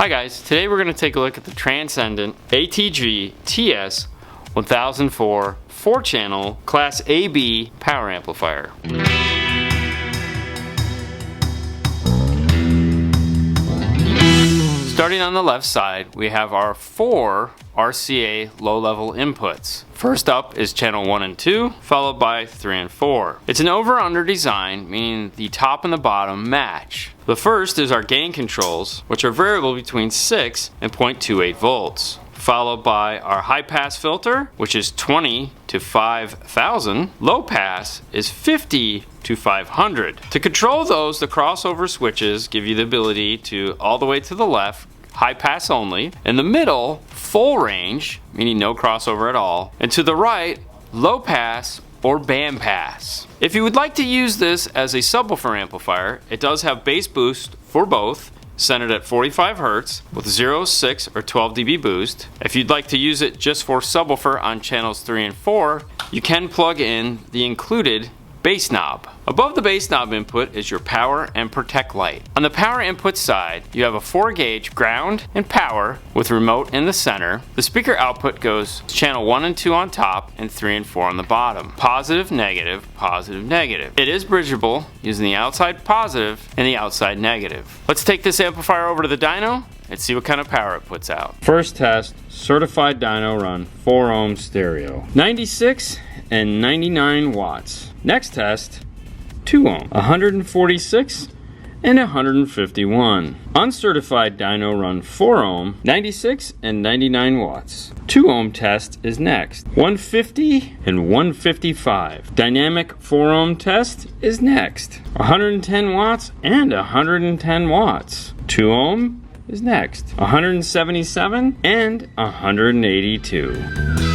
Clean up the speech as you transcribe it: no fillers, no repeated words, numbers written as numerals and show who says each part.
Speaker 1: Hi guys, today we're going to take a look at the Transcendent ATG TS1000 4-channel Class AB power amplifier. Starting on the left side, we have our 4 RCA low-level inputs. First up is channel 1 and 2, followed by 3 and 4. It's an over-under design, meaning the top and the bottom match. The first is our gain controls, which are variable between 6 and 0.28 volts. Followed by our high pass filter, which is 20 to 5000. Low pass is 50 to 500. To control those, the crossover switches give you the ability to all the way to the left, high pass only. In the middle, full range, meaning no crossover at all. And to the right, low pass or band pass. If you would like to use this as a subwoofer amplifier, it does have bass boost for both, centered at 45 Hz with 0, 6, or 12 dB boost. If you'd like to use it just for subwoofer on channels 3 and 4, you can plug in the included bass knob. Above the bass knob input is your power and protect light. On the power input side, you have a 4-gauge ground and power with remote in the center. The speaker output goes channel 1 and 2 on top and 3 and 4 on the bottom. Positive, negative, positive, negative. It is bridgeable using the outside positive and the outside negative. Let's take this amplifier over to the dyno and see what kind of power it puts out. First test, certified dyno run, 4 ohm stereo. 96 and 99 watts. Next test, 2 ohm, 146 and 151. Uncertified dyno run 4 ohm, 96 and 99 watts. 2 ohm test is next, 150 and 155. Dynamic 4 ohm test is next, 110 watts and 110 watts. 2 ohm is next, 177 and 182.